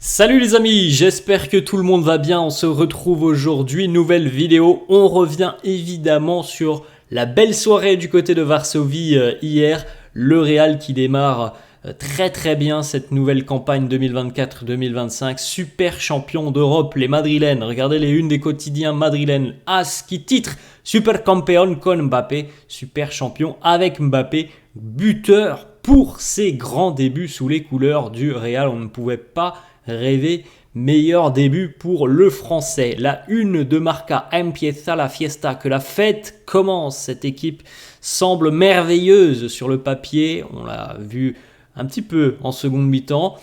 Salut les amis, j'espère que tout le monde va bien, on se retrouve aujourd'hui, nouvelle vidéo, on revient évidemment sur la belle soirée du côté de Varsovie hier, le Real qui démarre très bien cette nouvelle campagne 2024-2025, super champion d'Europe, les Madrilènes, regardez les unes des quotidiens madrilènes, AS qui titre Super Campeón con Mbappé, super champion avec Mbappé, buteur pour ses grands débuts sous les couleurs du Real, on ne pouvait pas rêver meilleur début pour le français. La une de Marca, empieza la fiesta, que la fête commence. Cette équipe semble merveilleuse sur le papier. On l'a vu un petit peu en seconde mi-temps.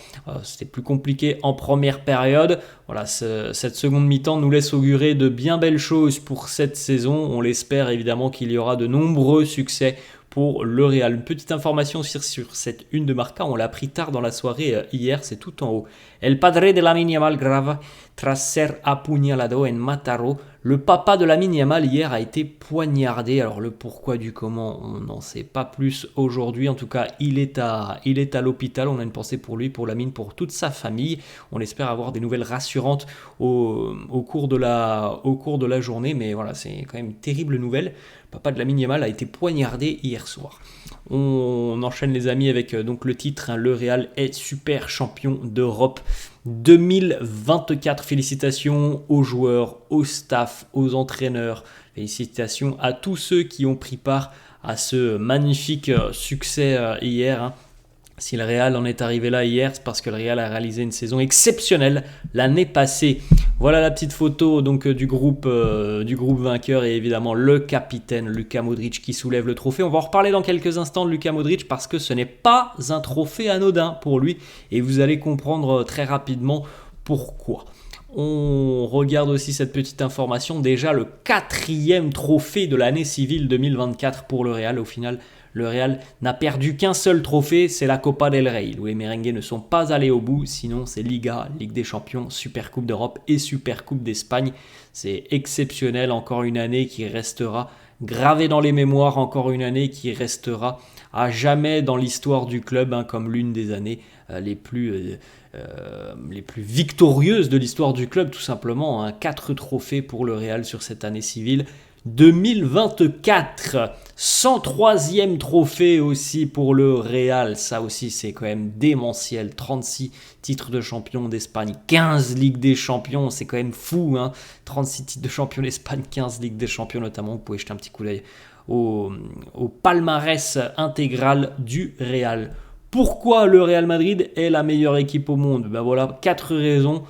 C'était plus compliqué en première période. Voilà, cette seconde mi-temps nous laisse augurer de bien belles choses pour cette saison. On l'espère évidemment qu'il y aura de nombreux succès pour le Real. Une petite information sur cette une de Marca, on l'a pris tard dans la soirée hier, c'est tout en haut. El padre de Lamine Yamal grave tras ser apuñalado en Mataró. Le papa de Lamine Yamal hier a été poignardé. Alors le pourquoi du comment, on n'en sait pas plus aujourd'hui. En tout cas, il est à l'hôpital. On a une pensée pour lui, pour Lamine, pour toute sa famille. On espère avoir des nouvelles rassurantes au cours de la journée. Mais voilà, c'est quand même une terrible nouvelle. Le papa de Lamine Yamal a été poignardé hier soir. On enchaîne les amis avec donc le titre, le Real est super champion d'Europe 2024. Félicitations aux joueurs, au staff, aux entraîneurs. Félicitations à tous ceux qui ont pris part à ce magnifique succès hier. Si le Real en est arrivé là hier, c'est parce que le Real a réalisé une saison exceptionnelle l'année passée. Voilà la petite photo donc du groupe vainqueur et évidemment le capitaine Luka Modric qui soulève le trophée. On va en reparler dans quelques instants de Luka Modric parce que ce n'est pas un trophée anodin pour lui et vous allez comprendre très rapidement pourquoi. On regarde aussi cette petite information, déjà le 4e trophée de l'année civile 2024 pour le Real. Au final, le Real n'a perdu qu'un seul trophée, c'est la Copa del Rey, où les merengues ne sont pas allés au bout, sinon c'est Liga, Ligue des Champions, Super Coupe d'Europe et Super Coupe d'Espagne. C'est exceptionnel, encore une année qui restera gravée dans les mémoires, encore une année qui restera à jamais dans l'histoire du club, comme l'une des années les plus victorieuses de l'histoire du club, tout simplement. 4 trophées pour le Real sur cette année civile 2024. 103e trophée aussi pour le Real, ça aussi c'est quand même démentiel. 36 titres de champion d'Espagne, 15 Ligues des Champions, c'est quand même fou. 36 titres de champion d'Espagne, 15 Ligues des Champions notamment. Vous pouvez jeter un petit coup d'œil au palmarès intégral du Real. Pourquoi le Real Madrid est la meilleure équipe au monde? Voilà 4 raisons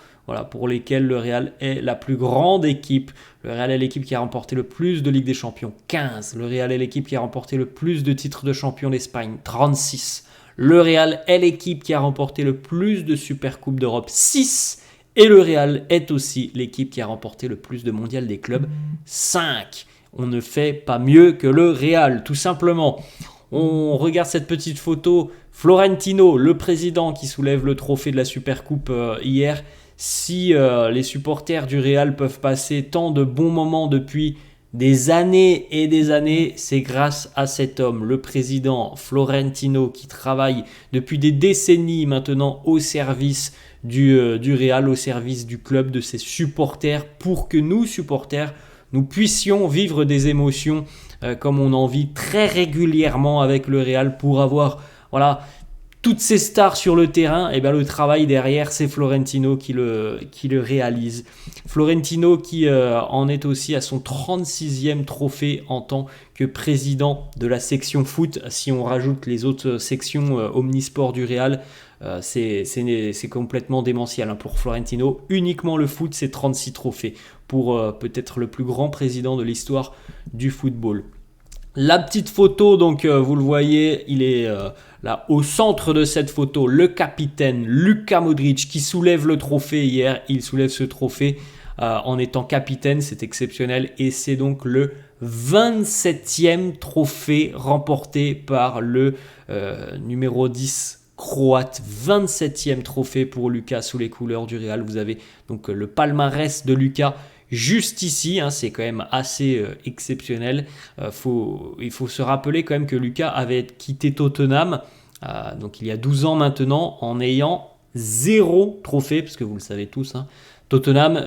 pour lesquelles le Real est la plus grande équipe. Le Real est l'équipe qui a remporté le plus de Ligue des Champions, 15. Le Real est l'équipe qui a remporté le plus de titres de champion d'Espagne, 36. Le Real est l'équipe qui a remporté le plus de Super Coupe d'Europe, 6. Et le Real est aussi l'équipe qui a remporté le plus de mondial des clubs, 5. On ne fait pas mieux que le Real, tout simplement. On regarde cette petite photo. Florentino, le président qui soulève le trophée de la Super Coupe hier. Si les supporters du Real peuvent passer tant de bons moments depuis des années et des années, c'est grâce à cet homme, le président Florentino, qui travaille depuis des décennies maintenant au service du Real, au service du club, de ses supporters, pour que nous, supporters, nous puissions vivre des émotions comme on en vit très régulièrement avec le Real, pour avoir toutes ces stars sur le terrain. Et le travail derrière, c'est Florentino qui le réalise. Florentino qui en est aussi à son 36e trophée en tant que président de la section foot. Si on rajoute les autres sections omnisport du Real, c'est complètement démentiel pour Florentino. Uniquement le foot, c'est 36 trophées pour peut-être le plus grand président de l'histoire du football. La petite photo, donc vous le voyez, il est là au centre de cette photo, le capitaine Luka Modric qui soulève le trophée hier. Il soulève ce trophée en étant capitaine, c'est exceptionnel. Et c'est donc le 27e trophée remporté par le numéro 10 croate. 27e trophée pour Luka sous les couleurs du Real. Vous avez donc le palmarès de Luka juste ici, c'est quand même assez exceptionnel. Il faut se rappeler quand même que Luka avait quitté Tottenham donc il y a 12 ans maintenant en ayant 0 trophée, parce que vous le savez tous, hein. Tottenham,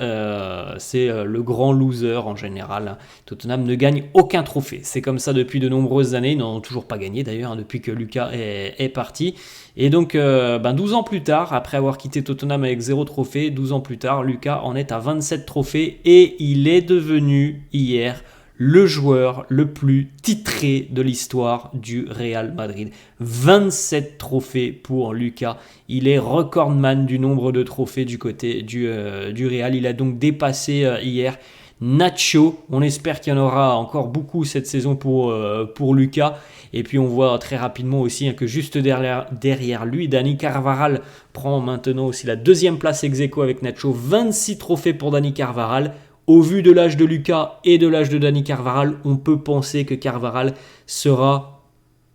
c'est le grand loser en général. Tottenham ne gagne aucun trophée. C'est comme ça depuis de nombreuses années. Ils n'en ont toujours pas gagné d'ailleurs, hein, depuis que Lucas est parti. Et donc, 12 ans plus tard, après avoir quitté Tottenham avec 0 trophée, 12 ans plus tard, Lucas en est à 27 trophées et il est devenu hier le joueur le plus titré de l'histoire du Real Madrid. 27 trophées pour Lucas. Il est recordman du nombre de trophées du côté du Real. Il a donc dépassé hier Nacho. On espère qu'il y en aura encore beaucoup cette saison pour Lucas. Et puis on voit très rapidement aussi, hein, que juste derrière lui, Dani Carvajal prend maintenant aussi la deuxième place ex-aequo avec Nacho. 26 trophées pour Dani Carvajal. Au vu de l'âge de Lucas et de l'âge de Dani Carvajal, on peut penser que Carvajal sera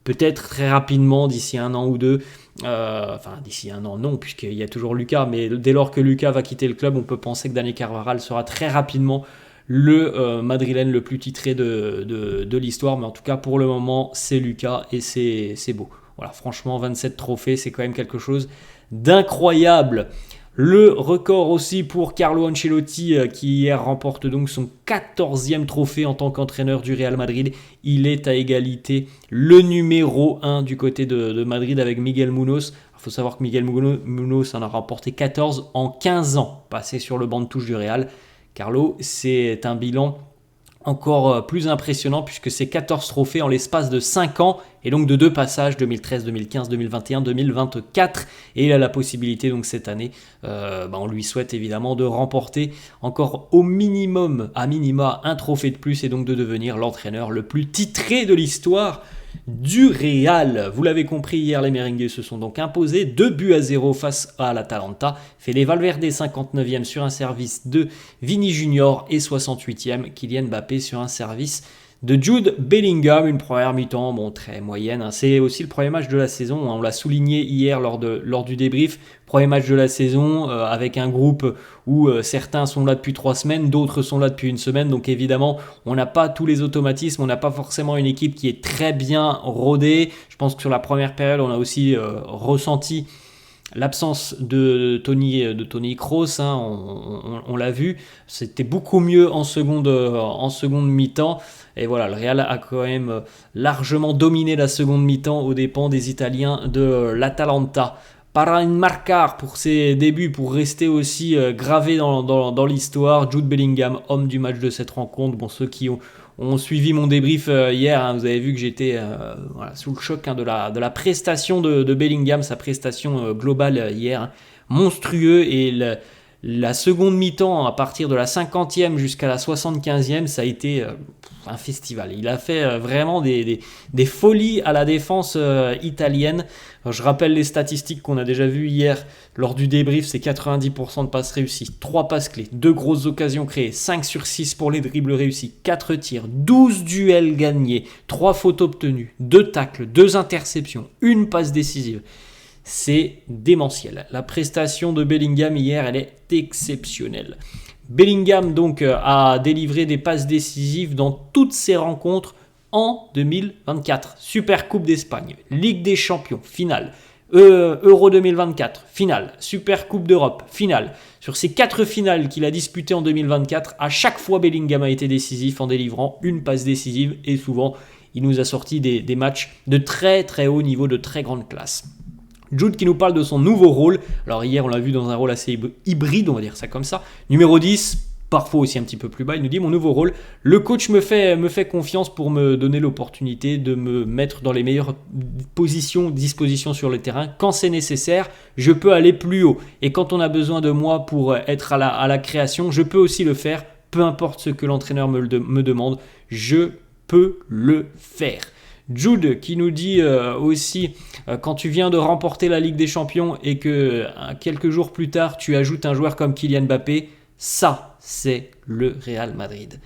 peut-être très rapidement, d'ici 1 an ou 2, d'ici 1 an non, puisqu'il y a toujours Lucas, mais dès lors que Lucas va quitter le club, on peut penser que Dani Carvajal sera très rapidement le Madrilène le plus titré de l'histoire. Mais en tout cas, pour le moment, c'est Lucas et c'est beau. Voilà, franchement, 27 trophées, c'est quand même quelque chose d'incroyable. Le record aussi pour Carlo Ancelotti, qui hier remporte donc son 14e trophée en tant qu'entraîneur du Real Madrid. Il est à égalité le numéro 1 du côté de Madrid avec Miguel Munoz. Il faut savoir que Miguel Munoz en a remporté 14 en 15 ans passé sur le banc de touche du Real. Carlo, c'est un bilan encore plus impressionnant puisque c'est 14 trophées en l'espace de 5 ans et donc de 2 passages, 2013, 2015, 2021, 2024, et il a la possibilité donc cette année, on lui souhaite évidemment de remporter encore au minimum, à minima, un trophée de plus et donc de devenir l'entraîneur le plus titré de l'histoire du Real. Vous l'avez compris, hier les Merengues se sont donc imposés 2-0 face à l'Atalanta. Fede Valverde 59e sur un service de Vini Junior et 68e Kylian Mbappé sur un service de Jude Bellingham. Une première mi-temps très moyenne, hein. C'est aussi le premier match de la saison, hein. On l'a souligné hier lors du débrief. Premier match de la saison avec un groupe où certains sont là depuis 3 semaines, d'autres sont là depuis 1 semaine. Donc évidemment, on n'a pas tous les automatismes, on n'a pas forcément une équipe qui est très bien rodée. Je pense que sur la première période, on a aussi ressenti l'absence de Toni Kroos, hein, on l'a vu, c'était beaucoup mieux en seconde mi-temps. Et voilà, le Real a quand même largement dominé la seconde mi-temps aux dépens des Italiens de l'Atalanta. Para enmarcar pour ses débuts, pour rester aussi gravé dans l'histoire, Jude Bellingham, homme du match de cette rencontre. Ceux qui ont suivi mon débrief hier, hein, vous avez vu que j'étais sous le choc, hein, de la prestation de Bellingham, sa prestation globale hier, hein, monstrueux. Et la seconde mi-temps, à partir de la 50e jusqu'à la 75e, ça a été un festival. Il a fait vraiment des folies à la défense italienne. Alors, je rappelle les statistiques qu'on a déjà vues hier lors du débrief, c'est 90% de passes réussies, 3 passes clés, 2 grosses occasions créées, 5 sur 6 pour les dribbles réussis, 4 tirs, 12 duels gagnés, 3 fautes obtenues, 2 tacles, 2 interceptions, 1 passe décisive. C'est démentiel. La prestation de Bellingham hier, elle est exceptionnelle. Bellingham donc a délivré des passes décisives dans toutes ses rencontres en 2024. Super Coupe d'Espagne, Ligue des Champions, finale. Euro 2024, finale. Super Coupe d'Europe, finale. Sur ces 4 finales qu'il a disputées en 2024, à chaque fois Bellingham a été décisif en délivrant une passe décisive et souvent il nous a sorti des matchs de très très haut niveau, de très grande classe. Jude qui nous parle de son nouveau rôle. Alors hier on l'a vu dans un rôle assez hybride, on va dire ça comme ça. Numéro 10, parfois aussi un petit peu plus bas, il nous dit mon nouveau rôle. Le coach me fait confiance pour me donner l'opportunité de me mettre dans les meilleures dispositions sur le terrain. Quand c'est nécessaire, je peux aller plus haut. Et quand on a besoin de moi pour être à la création, je peux aussi le faire. Peu importe ce que l'entraîneur me demande, je peux le faire. Jude qui nous dit aussi quand tu viens de remporter la Ligue des Champions et que quelques jours plus tard tu ajoutes un joueur comme Kylian Mbappé, ça c'est le Real Madrid.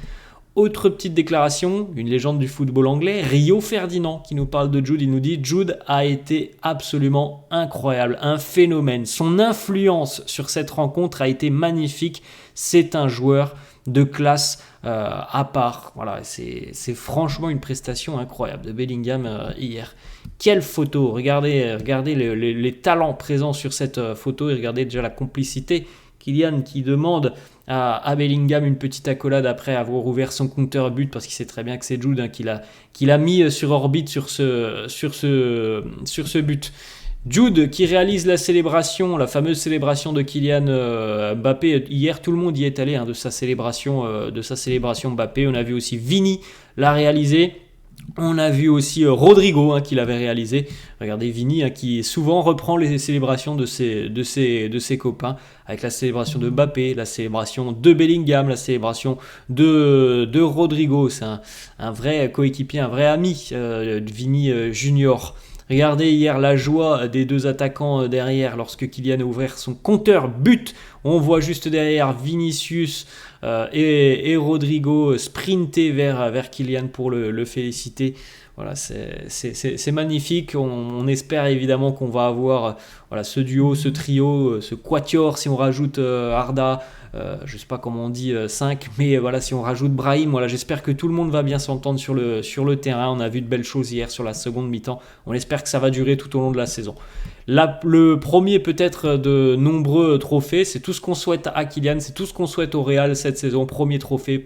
Autre petite déclaration, une légende du football anglais, Rio Ferdinand qui nous parle de Jude, il nous dit Jude a été absolument incroyable, un phénomène, son influence sur cette rencontre a été magnifique, c'est un joueur de classe à part. Voilà, c'est franchement une prestation incroyable de Bellingham hier. Quelle photo! Regardez les talents présents sur cette photo et regardez déjà la complicité. Kylian qui demande à Bellingham une petite accolade après avoir ouvert son compteur but parce qu'il sait très bien que c'est Jude qui l'a mis sur orbite sur ce but. Jude qui réalise la fameuse célébration de Kylian Mbappé. Hier, tout le monde y est allé de sa célébration Mbappé. On a vu aussi Vini la réaliser. On a vu aussi Rodrigo qui l'avait réalisé. Regardez Vini qui souvent reprend les célébrations de ses copains, avec la célébration de Mbappé, la célébration de Bellingham, la célébration de Rodrigo. C'est un vrai coéquipier, un vrai ami, Vini Junior. Regardez hier la joie des deux attaquants derrière lorsque Kylian a ouvert son compteur but. On voit juste derrière Vinicius et Rodrigo sprinter vers Kylian pour le féliciter. Voilà, c'est magnifique. On espère évidemment qu'on va avoir ce duo, ce trio, ce quatuor si on rajoute Arda. Je ne sais pas comment on dit 5, mais voilà, si on rajoute Brahim, j'espère que tout le monde va bien s'entendre sur le terrain. On a vu de belles choses hier sur la seconde mi-temps. On espère que ça va durer tout au long de la saison. Le premier peut-être de nombreux trophées, c'est tout ce qu'on souhaite à Kylian, c'est tout ce qu'on souhaite au Real cette saison. Premier trophée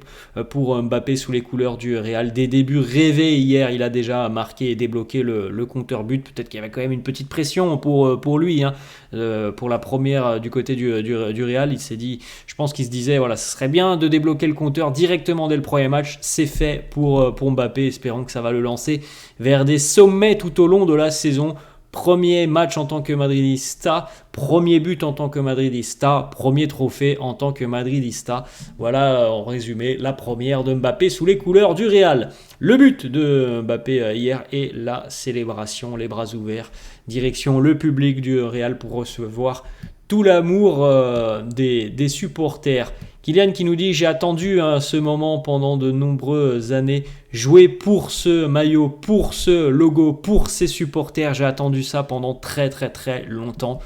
pour Mbappé sous les couleurs du Real. Des débuts rêvés hier, il a déjà marqué et débloqué le compteur but. Peut-être qu'il y avait quand même une petite pression pour lui, pour la première du côté du Real. Il s'est dit, je pense qu'il se disait, ce serait bien de débloquer le compteur directement dès le premier match. C'est fait pour Mbappé, espérons que ça va le lancer vers des sommets tout au long de la saison. Premier match en tant que madridista, premier but en tant que madridista, premier trophée en tant que madridista. Voilà en résumé la première de Mbappé sous les couleurs du Real. Le but de Mbappé hier et la célébration, les bras ouverts, direction le public du Real pour recevoir tout l'amour des supporters. Kylian qui nous dit « J'ai attendu ce moment pendant de nombreuses années, jouer pour ce maillot, pour ce logo, pour ses supporters. J'ai attendu ça pendant très très très longtemps. »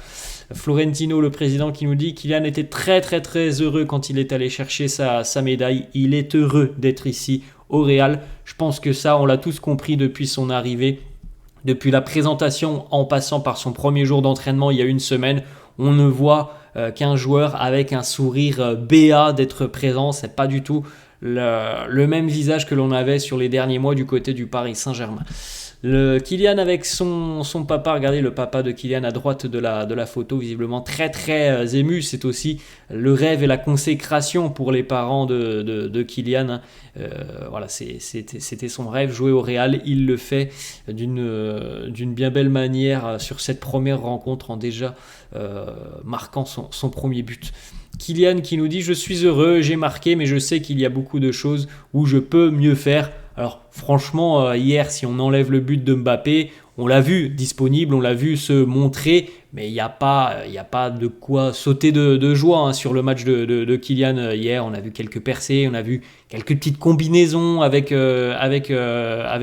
Florentino, le président, qui nous dit « Kylian était très très très heureux quand il est allé chercher sa médaille. Il est heureux d'être ici au Real. » Je pense que ça, on l'a tous compris depuis son arrivée. Depuis la présentation en passant par son premier jour d'entraînement il y a une semaine, on ne voit qu'un joueur avec un sourire béat d'être présent. C'est pas du tout le même visage que l'on avait sur les derniers mois du côté du Paris Saint-Germain. Kylian avec son papa, regardez le papa de Kylian à droite de la photo, visiblement très très ému. C'est aussi le rêve et la consécration pour les parents de Kylian. C'était son rêve, jouer au Real. Il le fait d'une bien belle manière sur cette première rencontre en déjà marquant son premier but. Kylian qui nous dit « Je suis heureux, j'ai marqué, mais je sais qu'il y a beaucoup de choses où je peux mieux faire. » Alors franchement, hier, si on enlève le but de Mbappé, on l'a vu disponible, on l'a vu se montrer, mais il n'y a pas de quoi sauter de joie sur le match de Kylian hier. On a vu quelques percées, on a vu quelques petites combinaisons avec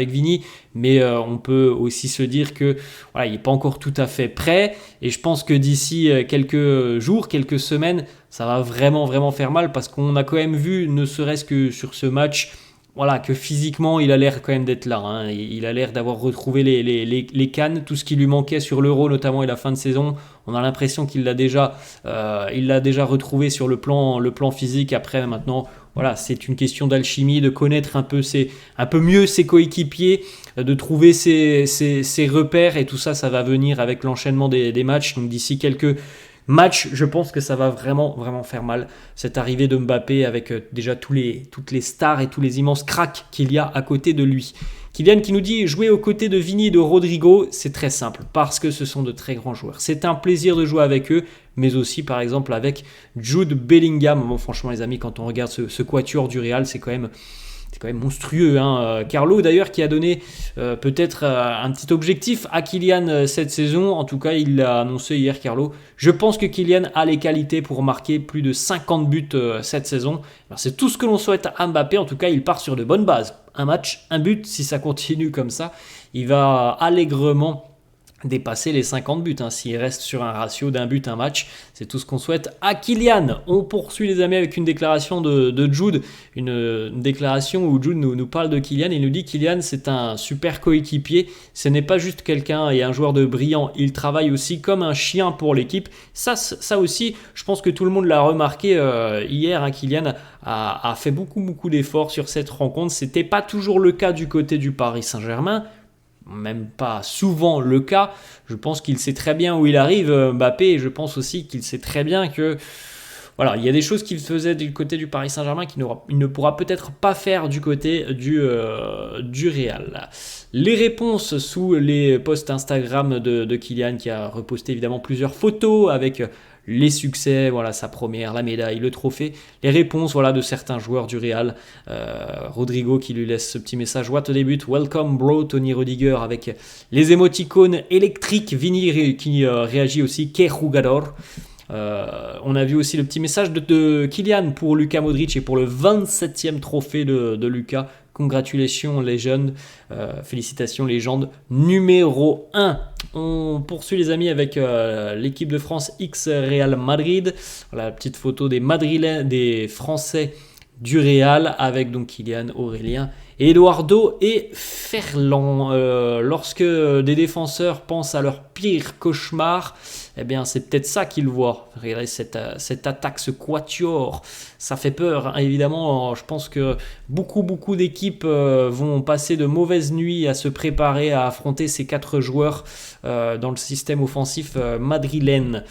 Vini, mais on peut aussi se dire que il n'est pas encore tout à fait prêt. Et je pense que d'ici quelques jours, quelques semaines, ça va vraiment vraiment faire mal parce qu'on a quand même vu, ne serait-ce que sur ce match, que physiquement, il a l'air quand même d'être là. Il a l'air d'avoir retrouvé les cannes, tout ce qui lui manquait sur l'Euro, notamment et la fin de saison. On a l'impression qu'il l'a déjà retrouvé sur le plan physique. Après, maintenant, c'est une question d'alchimie, de connaître un peu mieux ses coéquipiers, de trouver ses repères. Et tout ça, ça va venir avec l'enchaînement des matchs. Donc d'ici quelques match, je pense que ça va vraiment, vraiment faire mal, cette arrivée de Mbappé avec déjà toutes les stars et tous les immenses cracks qu'il y a à côté de lui. Kylian qui nous dit « Jouer aux côtés de Vini et de Rodrigo, c'est très simple, parce que ce sont de très grands joueurs. C'est un plaisir de jouer avec eux, mais aussi par exemple avec Jude Bellingham. » Bon, franchement les amis, quand on regarde ce quatuor du Real, c'est quand même monstrueux. Carlo d'ailleurs qui a donné peut-être un petit objectif à Kylian cette saison. En tout cas, il l'a annoncé hier, Carlo. Je pense que Kylian a les qualités pour marquer plus de 50 buts cette saison. Alors, c'est tout ce que l'on souhaite à Mbappé. En tout cas, il part sur de bonnes bases. Un match, un but, si ça continue comme ça, il va allègrement dépasser les 50 buts, hein, s'il reste sur un ratio d'un but un match. C'est tout ce qu'on souhaite à Kylian. On poursuit les amis avec une déclaration de Jude, une déclaration où Jude nous parle de Kylian. Il nous dit: Kylian, c'est un super coéquipier, ce n'est pas juste quelqu'un et un joueur de brillant, il travaille aussi comme un chien pour l'équipe. Ça aussi, je pense que tout le monde l'a remarqué hier, hein. Kylian a fait beaucoup d'efforts sur cette rencontre. C'était pas toujours le cas du côté du Paris Saint-Germain, même pas souvent le cas. Je pense qu'il sait très bien où il arrive, Mbappé, et je pense aussi qu'il sait très bien que voilà, il y a des choses qu'il faisait du côté du Paris Saint-Germain qu'il ne pourra peut-être pas faire du côté du Real. Les réponses sous les posts Instagram de Kylian, qui a reposté évidemment plusieurs photos avec les succès, voilà, sa première, la médaille, le trophée, les réponses, voilà, de certains joueurs du Real. Rodrigo qui lui laisse ce petit message: What a debut, welcome bro, Tony Rudiger, avec les émoticônes électriques. Vini qui réagit aussi, que jugador. On a vu aussi le petit message de Kylian pour Luka Modric et pour le 27e trophée de Luka. Congratulations légende, félicitations légende numéro 1. On poursuit les amis avec l'équipe de France X Real Madrid. Voilà la petite photo des Français du Real avec donc Kylian, Aurélien, Eduardo et Ferland. Lorsque des défenseurs pensent à leur pire cauchemar, eh bien c'est peut-être ça qu'ils voient. Regardez cette attaque, ce quatuor, ça fait peur, hein. Évidemment, je pense que beaucoup d'équipes vont passer de mauvaises nuits à se préparer à affronter ces 4 joueurs dans le système offensif madrilène.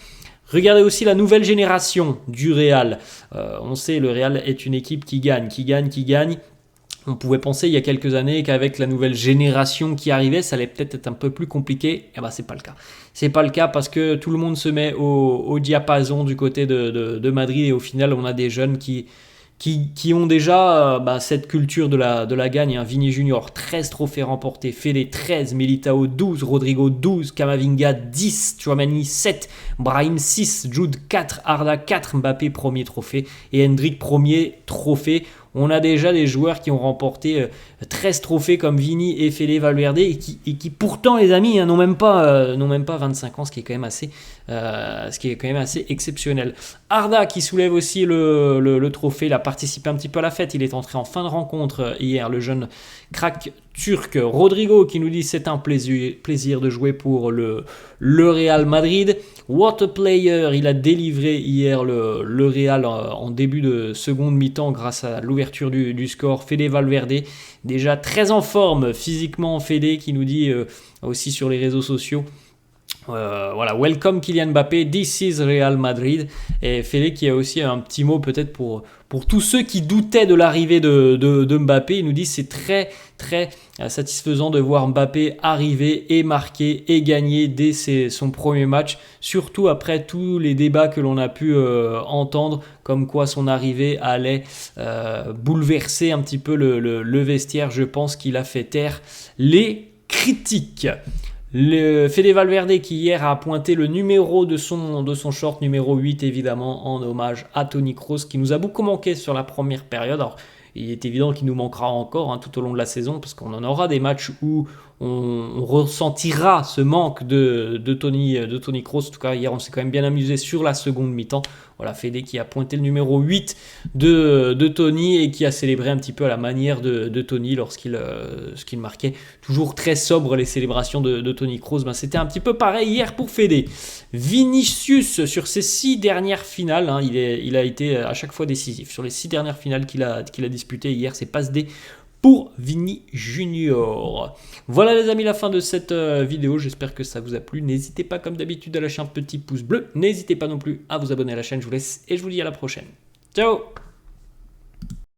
Regardez aussi la nouvelle génération du Real. On sait, le Real est une équipe qui gagne. On pouvait penser il y a quelques années qu'avec la nouvelle génération qui arrivait, ça allait peut-être être un peu plus compliqué. Eh ben, c'est pas le cas. C'est pas le cas parce que tout le monde se met au diapason du côté de Madrid, et au final, on a des jeunes qui ont déjà cette culture de la gagne, hein. Vini Junior, 13 trophées remportés, Fede 13, Militao 12, Rodrigo 12, Camavinga 10, Tchouaméni 7, Brahim 6, Jude 4, Arda 4, Mbappé premier trophée et Hendrick premier trophée. On a déjà des joueurs qui ont remporté 13 trophées comme Vini et Fede Valverde et qui pourtant, les amis, hein, n'ont même pas 25 ans, ce qui est quand même assez exceptionnel. Arda qui soulève aussi le trophée, il a participé un petit peu à la fête, il est entré en fin de rencontre hier, le jeune crack turc. Rodrigo qui nous dit: c'est un plaisir de jouer pour le Real Madrid. What a player, il a délivré hier le Real en début de seconde mi-temps grâce à l'ouverture du score. Fede Valverde, déjà très en forme physiquement. Fede qui nous dit aussi sur les réseaux sociaux: voilà, welcome Kylian Mbappé, this is Real Madrid. Et Fede qui a aussi un petit mot peut-être pour tous ceux qui doutaient de l'arrivée de Mbappé. Il nous dit: c'est très satisfaisant de voir Mbappé arriver et marquer et gagner dès son premier match, surtout après tous les débats que l'on a pu entendre, comme quoi son arrivée allait bouleverser un petit peu le vestiaire. Je pense qu'il a fait taire les critiques. Le Fede Valverde qui hier a pointé le numéro de son short, numéro 8 évidemment, en hommage à Toni Kroos, qui nous a beaucoup manqué sur la première période. Alors, il est évident qu'il nous manquera encore, hein, tout au long de la saison, parce qu'on en aura des matchs où on ressentira ce manque de Toni Kroos. En tout cas, hier, on s'est quand même bien amusé sur la seconde mi-temps. Voilà, Fede qui a pointé le numéro 8 de Toni et qui a célébré un petit peu à la manière de Toni lorsqu'il marquait. Toujours très sobre les célébrations de Toni Kroos. C'était un petit peu pareil hier pour Fede. Vinicius, sur ses 6 dernières finales, hein, il a été à chaque fois décisif. Sur les 6 dernières finales qu'il a disputées hier, c'est passe D pour Vini Junior. Voilà les amis, la fin de cette vidéo. J'espère que ça vous a plu. N'hésitez pas comme d'habitude à lâcher un petit pouce bleu. N'hésitez pas non plus à vous abonner à la chaîne. Je vous laisse et je vous dis à la prochaine. Ciao!